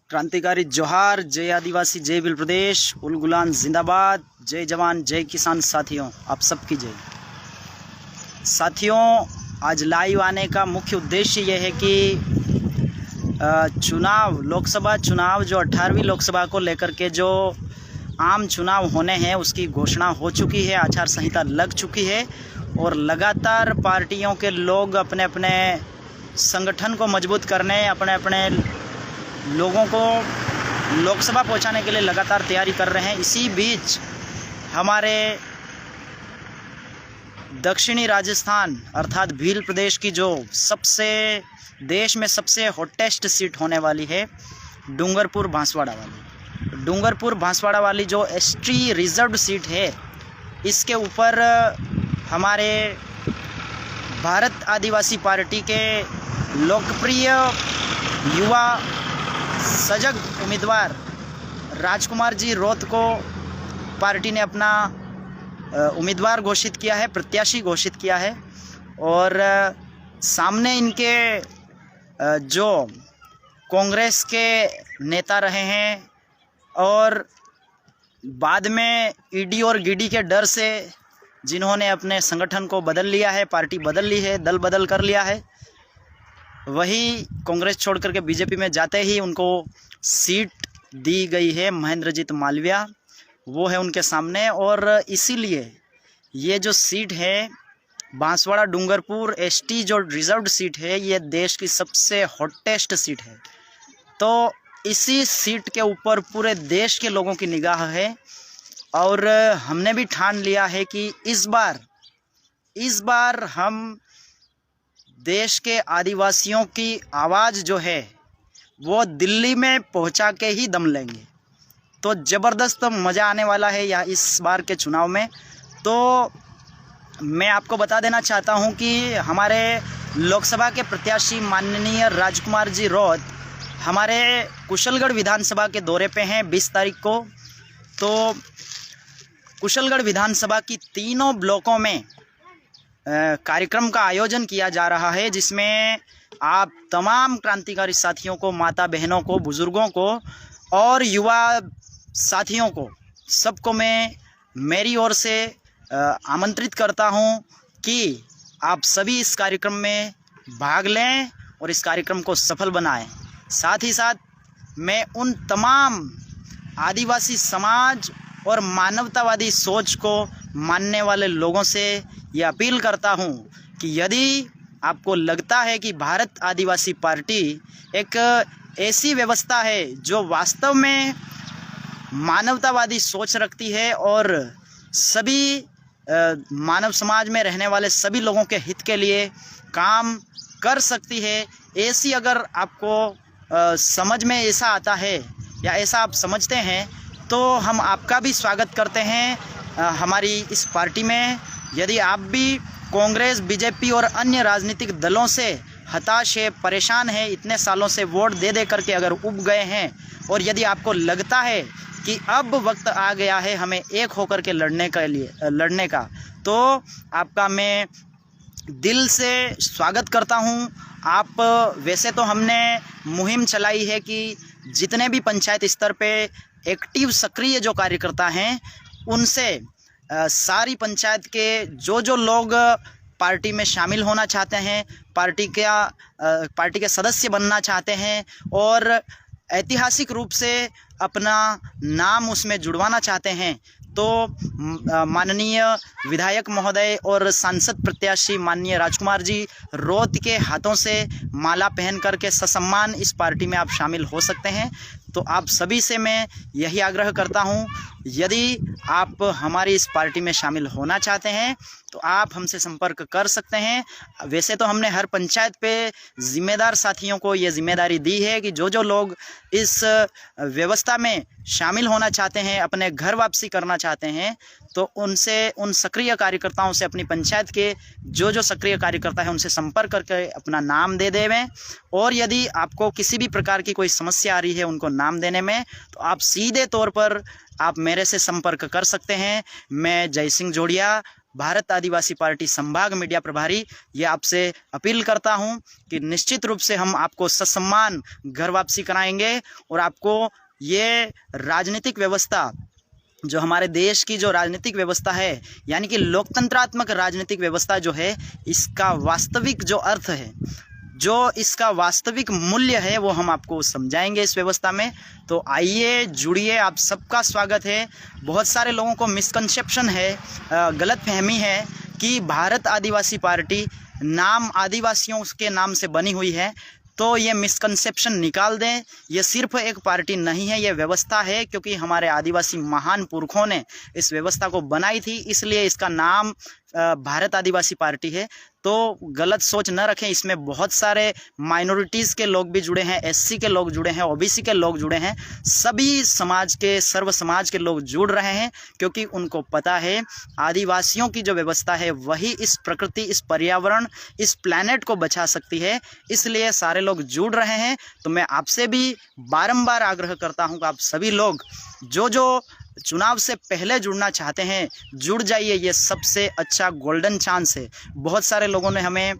क्रांतिकारी जोहार, जय आदिवासी, जय भील प्रदेश, उल गुलान जिंदाबाद, जय जवान जय किसान। साथियों, आप सबकी जय। साथियों, आज लाइव आने का मुख्य उद्देश्य यह है कि चुनाव, लोकसभा चुनाव जो 18वीं लोकसभा को लेकर के जो आम चुनाव होने हैं उसकी घोषणा हो चुकी है, आचार संहिता लग चुकी है और लगातार पार्टियों के लोग अपने अपने संगठन को मजबूत करने, अपने अपने लोगों को लोकसभा पहुंचाने के लिए लगातार तैयारी कर रहे हैं। इसी बीच हमारे दक्षिणी राजस्थान अर्थात भील प्रदेश की जो देश में सबसे हॉटेस्ट सीट होने वाली है, डूंगरपुर बांसवाड़ा वाली जो एसटी रिजर्व्ड सीट है, इसके ऊपर हमारे भारत आदिवासी पार्टी के लोकप्रिय युवा सजग उम्मीदवार राजकुमार जी रोत को पार्टी ने अपना उम्मीदवार घोषित किया है, प्रत्याशी घोषित किया है। और सामने इनके जो कांग्रेस के नेता रहे हैं और बाद में ईडी और गीडी के डर से जिन्होंने अपने संगठन को बदल लिया है, पार्टी बदल ली है, दल बदल कर लिया है, वही कांग्रेस छोड़ करके बीजेपी में जाते ही उनको सीट दी गई है। महेंद्रजीत मालविया वो है उनके सामने। और इसीलिए ये जो सीट है बांसवाड़ा डूंगरपुर एसटी जो रिजर्व्ड सीट है, ये देश की सबसे हॉटेस्ट सीट है। तो इसी सीट के ऊपर पूरे देश के लोगों की निगाह है और हमने भी ठान लिया है कि इस बार हम देश के आदिवासियों की आवाज़ जो है वो दिल्ली में पहुंचा के ही दम लेंगे। तो ज़बरदस्त मज़ा आने वाला है या इस बार के चुनाव में। तो मैं आपको बता देना चाहता हूं कि हमारे लोकसभा के प्रत्याशी माननीय राजकुमार जी रोत हमारे कुशलगढ़ विधानसभा के दौरे पे हैं 20 तारीख को। तो कुशलगढ़ विधानसभा की तीनों ब्लॉकों में कार्यक्रम का आयोजन किया जा रहा है, जिसमें आप तमाम क्रांतिकारी साथियों को, माता बहनों को, बुज़ुर्गों को और युवा साथियों को, सबको मैं मेरी ओर से आमंत्रित करता हूं कि आप सभी इस कार्यक्रम में भाग लें और इस कार्यक्रम को सफल बनाएं। साथ ही साथ मैं उन तमाम आदिवासी समाज और मानवतावादी सोच को मानने वाले लोगों से ये अपील करता हूं कि यदि आपको लगता है कि भारत आदिवासी पार्टी एक ऐसी व्यवस्था है जो वास्तव में मानवतावादी सोच रखती है और सभी मानव समाज में रहने वाले सभी लोगों के हित के लिए काम कर सकती है, ऐसी अगर आपको समझ में ऐसा आता है या ऐसा आप समझते हैं, तो हम आपका भी स्वागत करते हैं हमारी इस पार्टी में। यदि आप भी कांग्रेस, बीजेपी और अन्य राजनीतिक दलों से हताश है, परेशान है, इतने सालों से वोट दे करके अगर उब गए हैं और यदि आपको लगता है कि अब वक्त आ गया है हमें एक होकर के लड़ने का, तो आपका मैं दिल से स्वागत करता हूं। आप वैसे तो हमने मुहिम चलाई है कि जितने भी पंचायत स्तर पे एक्टिव सक्रिय जो कार्यकर्ता हैं उनसे सारी पंचायत के जो लोग पार्टी में शामिल होना चाहते हैं, पार्टी के सदस्य बनना चाहते हैं और ऐतिहासिक रूप से अपना नाम उसमें जुड़वाना चाहते हैं, तो माननीय विधायक महोदय और सांसद प्रत्याशी माननीय राजकुमार जी रोत के हाथों से माला पहन करके ससम्मान इस पार्टी में आप शामिल हो सकते हैं। तो आप सभी से मैं यही आग्रह करता हूं, यदि आप हमारी इस पार्टी में शामिल होना चाहते हैं तो आप हमसे संपर्क कर सकते हैं। वैसे तो हमने हर पंचायत पे ज़िम्मेदार साथियों को ये जिम्मेदारी दी है कि जो लोग इस व्यवस्था में शामिल होना चाहते हैं, अपने घर वापसी करना चाहते हैं, तो उन सक्रिय कार्यकर्ताओं से, अपनी पंचायत के जो सक्रिय कार्यकर्ता हैं उनसे संपर्क करके अपना नाम दे देवें। और यदि आपको किसी भी प्रकार की कोई समस्या आ रही है उनको नाम देने में, तो आप सीधे तौर पर आप मेरे से संपर्क कर सकते हैं। मैं जय सिंह जोड़िया भारत आदिवासी पार्टी संभाग मीडिया प्रभारी ये आपसे अपील करता हूं कि निश्चित रूप से हम आपको ससम्मान घर वापसी कराएंगे और आपको ये राजनीतिक व्यवस्था, जो हमारे देश की जो राजनीतिक व्यवस्था है, यानी कि लोकतंत्रात्मक राजनीतिक व्यवस्था जो है, इसका वास्तविक जो अर्थ है, जो इसका वास्तविक मूल्य है, वो हम आपको समझाएंगे इस व्यवस्था में। तो आइए जुड़िए, आप सबका स्वागत है। बहुत सारे लोगों को मिसकंसेप्शन है, गलतफहमी है कि भारत आदिवासी पार्टी नाम आदिवासियों के नाम से बनी हुई है, तो ये मिसकंसेप्शन निकाल दें। ये सिर्फ एक पार्टी नहीं है, ये व्यवस्था है, क्योंकि हमारे आदिवासी महान पुरखों ने इस व्यवस्था को बनाई थी, इसलिए इसका नाम भारत आदिवासी पार्टी है। तो गलत सोच न रखें, इसमें बहुत सारे माइनॉरिटीज़ के लोग भी जुड़े हैं, एससी के लोग जुड़े हैं, ओबीसी के लोग जुड़े हैं, सभी समाज के, सर्व समाज के लोग जुड़ रहे हैं, क्योंकि उनको पता है आदिवासियों की जो व्यवस्था है वही इस प्रकृति, इस पर्यावरण, इस प्लैनेट को बचा सकती है। इसलिए सारे लोग जुड़ रहे हैं। तो मैं आपसे भी बारंबार आग्रह करता हूं कि आप सभी लोग जो चुनाव से पहले जुड़ना चाहते हैं, जुड़ जाइए। ये सबसे अच्छा गोल्डन चांस है। बहुत सारे लोगों ने हमें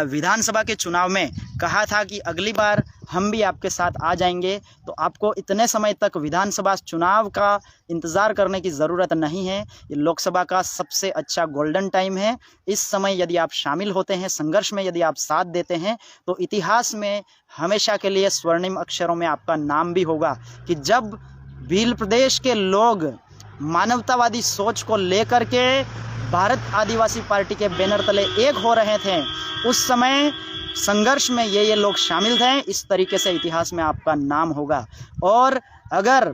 विधानसभा के चुनाव में कहा था कि अगली बार हम भी आपके साथ आ जाएंगे, तो आपको इतने समय तक विधानसभा चुनाव का इंतज़ार करने की ज़रूरत नहीं है। ये लोकसभा का सबसे अच्छा गोल्डन टाइम है। इस समय यदि आप शामिल होते हैं संघर्ष में, यदि आप साथ देते हैं, तो इतिहास में हमेशा के लिए स्वर्णिम अक्षरों में आपका नाम भी होगा कि जब भील प्रदेश के लोग मानवतावादी सोच को लेकर के भारत आदिवासी पार्टी के बैनर तले एक हो रहे थे, उस समय संघर्ष में ये लोग शामिल थे। इस तरीके से इतिहास में आपका नाम होगा। और अगर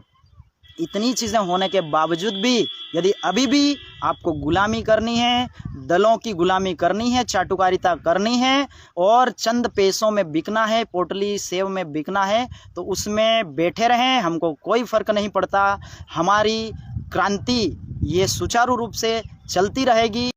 इतनी चीज़ें होने के बावजूद भी यदि अभी भी आपको गुलामी करनी है, दलों की गुलामी करनी है, चाटुकारिता करनी है और चंद पैसों में बिकना है, पोटली सेव में बिकना है, तो उसमें बैठे रहें, हमको कोई फ़र्क नहीं पड़ता। हमारी क्रांति ये सुचारू रूप से चलती रहेगी।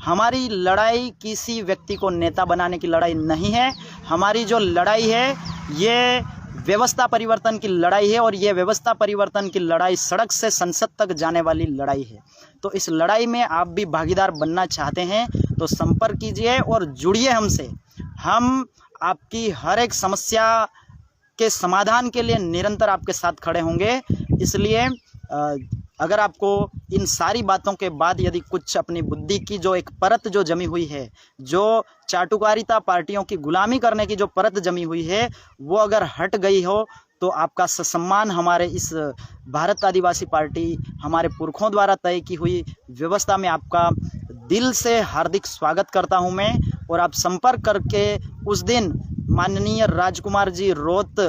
हमारी लड़ाई किसी व्यक्ति को नेता बनाने की लड़ाई नहीं है। हमारी जो लड़ाई है ये व्यवस्था परिवर्तन की लड़ाई है, और ये व्यवस्था परिवर्तन की लड़ाई सड़क से संसद तक जाने वाली लड़ाई है। तो इस लड़ाई में आप भी भागीदार बनना चाहते हैं तो संपर्क कीजिए और जुड़िए हमसे। हम आपकी हर एक समस्या के समाधान के लिए निरंतर आपके साथ खड़े होंगे। इसलिए अगर आपको इन सारी बातों के बाद यदि कुछ अपनी बुद्धि की जो एक परत जो जमी हुई है, जो चाटुकारिता पार्टियों की गुलामी करने की जो परत जमी हुई है, वो अगर हट गई हो, तो आपका ससम्मान हमारे इस भारत आदिवासी पार्टी, हमारे पुरखों द्वारा तय की हुई व्यवस्था में आपका दिल से हार्दिक स्वागत करता हूं मैं। और आप संपर्क करके उस दिन माननीय राजकुमार जी रोत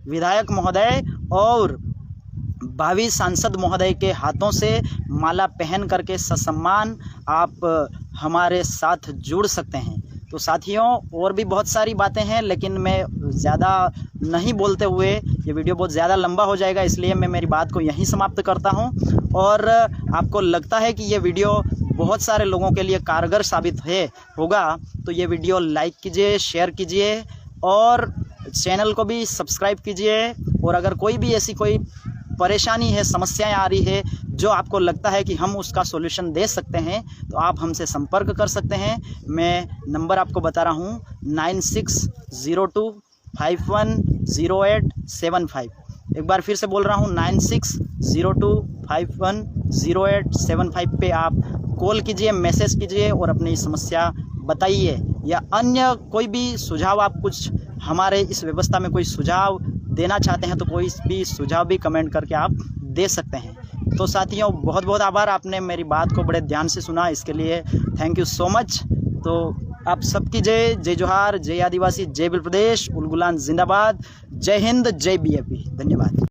विधायक महोदय और भावी सांसद महोदय के हाथों से माला पहन करके ससम्मान आप हमारे साथ जुड़ सकते हैं। तो साथियों, और भी बहुत सारी बातें हैं, लेकिन मैं ज़्यादा नहीं बोलते हुए ये वीडियो बहुत ज़्यादा लंबा हो जाएगा, इसलिए मैं मेरी बात को यहीं समाप्त करता हूं। और आपको लगता है कि ये वीडियो बहुत सारे लोगों के लिए कारगर साबित होगा, तो ये वीडियो लाइक कीजिए, शेयर कीजिए और चैनल को भी सब्सक्राइब कीजिए। और अगर कोई भी ऐसी कोई परेशानी है, समस्याएं आ रही है, जो आपको लगता है कि हम उसका सॉल्यूशन दे सकते हैं, तो आप हमसे संपर्क कर सकते हैं। मैं नंबर आपको बता रहा हूँ 9602510875। एक बार फिर से बोल रहा हूँ 9602510875 पे आप कॉल कीजिए, मैसेज कीजिए और अपनी समस्या बताइए, या अन्य कोई भी सुझाव आप कुछ हमारे इस व्यवस्था में कोई सुझाव देना चाहते हैं, तो कोई भी सुझाव भी कमेंट करके आप दे सकते हैं। तो साथियों, बहुत बहुत आभार, आपने मेरी बात को बड़े ध्यान से सुना, इसके लिए थैंक यू सो मच। तो आप सबकी जय, जय जोहार, जय आदिवासी, जय भील प्रदेश, उलगुलान जिंदाबाद, जय हिंद, जय बीएपी। धन्यवाद।